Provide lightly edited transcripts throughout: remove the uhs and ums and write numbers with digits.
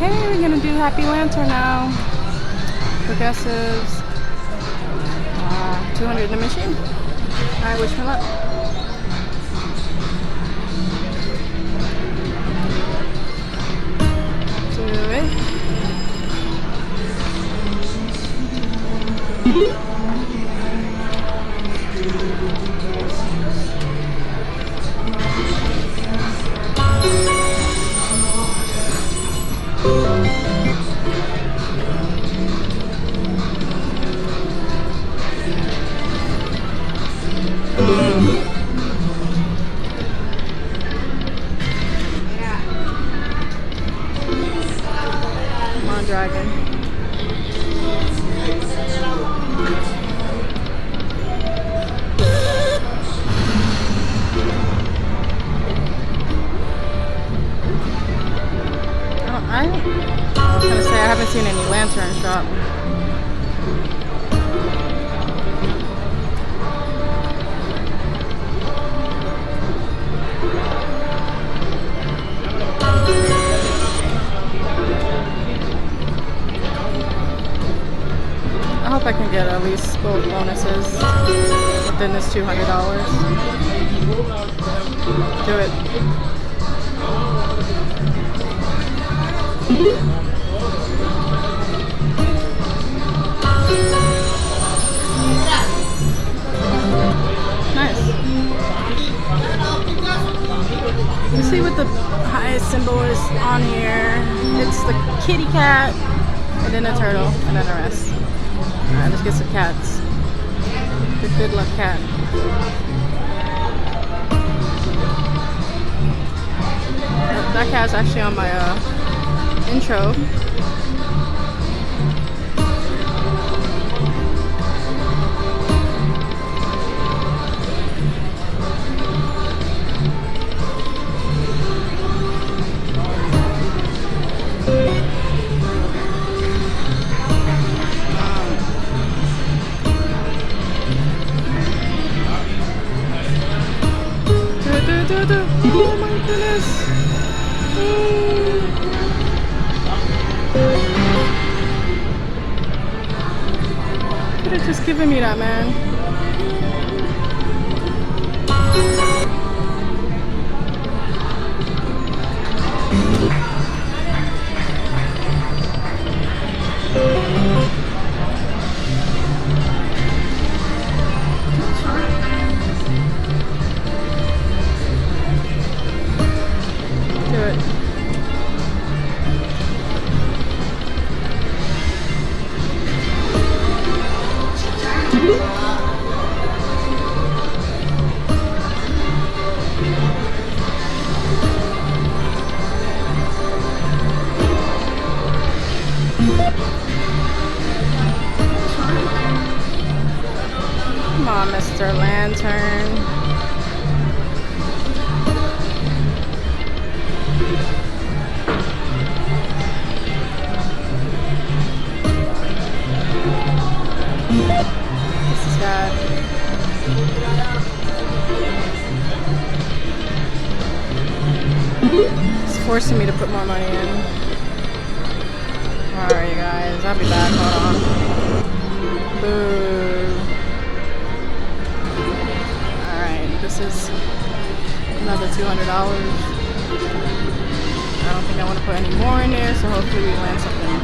Okay, we're gonna do Happy Lantern now. Progressives. 200 in the machine. Alright, wish me luck. Do it. Come on, dragon. I was gonna say I haven't seen any lantern shop. I hope I can get at least both bonuses within this $200. Do it. Nice. You see what the highest symbol is on here? It's the kitty cat, and then a turtle, and then the rest. Alright, let's get some cats. Good luck cat. That cat's actually on my intro. Oh my goodness. Could have just given me that, man. Come on, Mr. Lantern. This is bad. It's forcing me to put more money in. Alright, you guys. I'll be back. Hold on. Boo. This is another $200. I don't think I want to put any more in there, so hopefully we land something.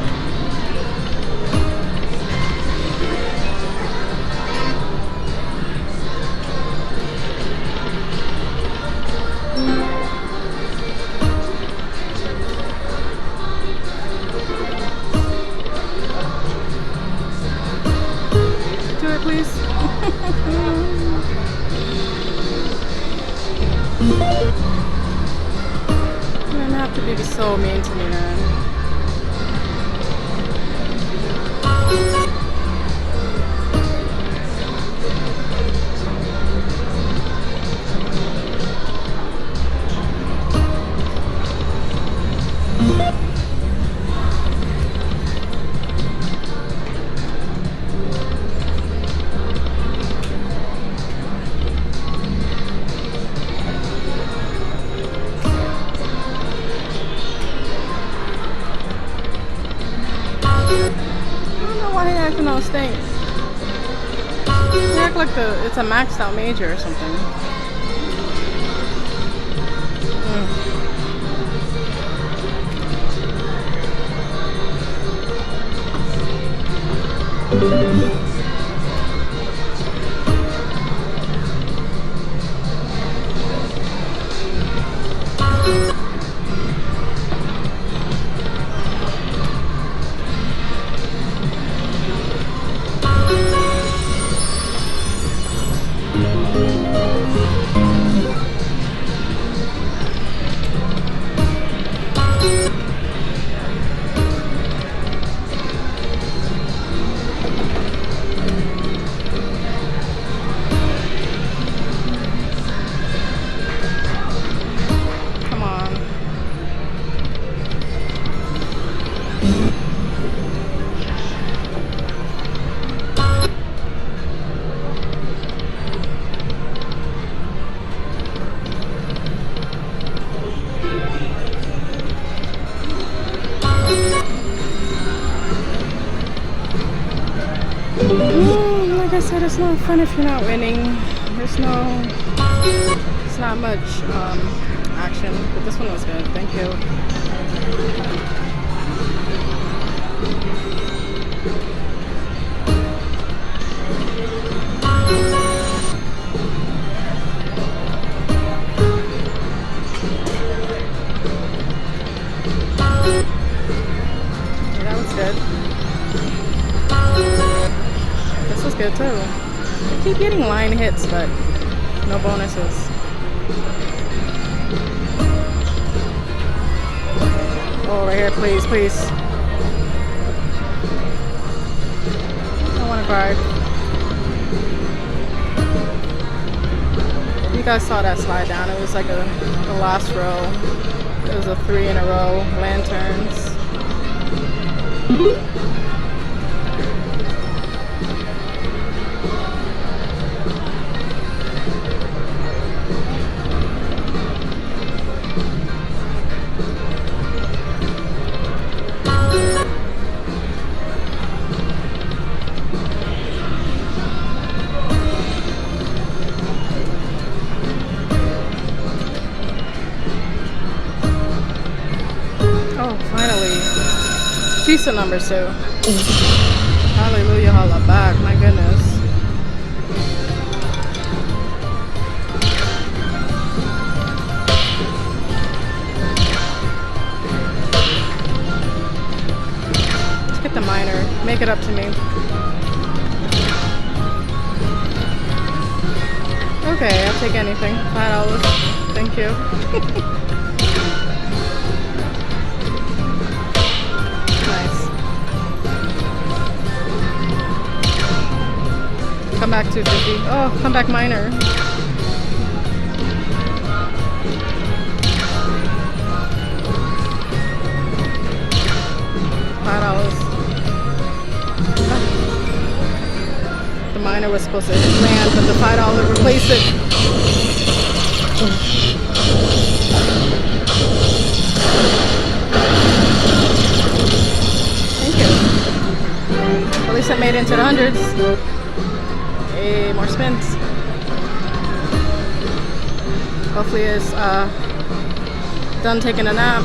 Do it, please. You don't have to be so mean to me, man. I don't know why he acting all stink. He act like it's a maxed out major or something. Like I said, it's not fun if you're not winning. It's not much action, but this one was good. Thank you. Yeah, that was good. This was good too. I keep getting line hits, but no bonuses. Oh, right here, please, please. I want to cry. You guys saw that slide down. It was like the last row. It was a 3 in a row. Lanterns. Oh, finally. Decent numbers too. Hallelujah, holla back. My goodness. Let's get the minor. Make it up to me. Okay, I'll take anything. $5. Thank you. Come back 250. Oh, come back minor. $5. The minor was supposed to land, but the $5 replaced it. Thank you. At least I made it into the hundreds. Hey, more spins. Hopefully it's done taking a nap.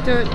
Do it.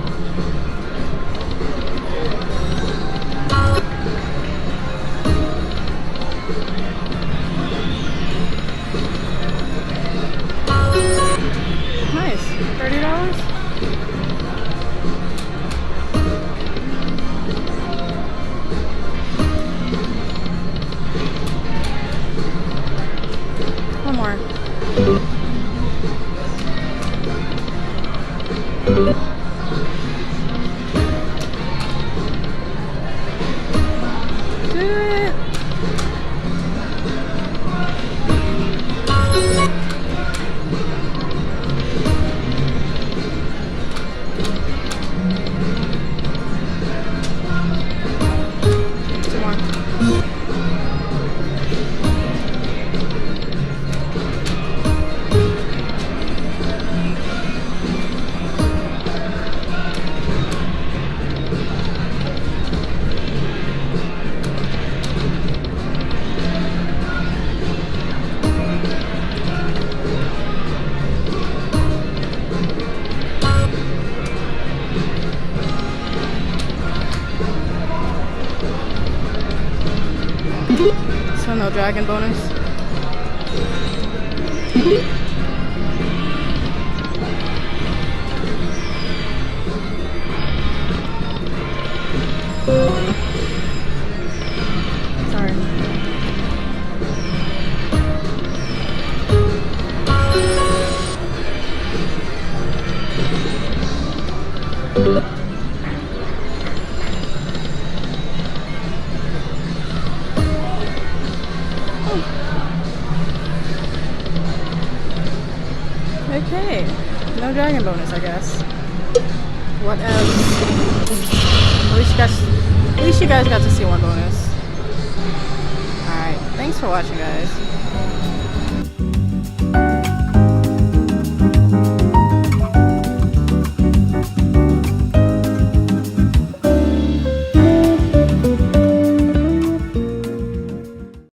No dragon bonus. Sorry. Okay, no dragon bonus, I guess. What else? At least you guys got to see one bonus. Alright, thanks for watching, guys.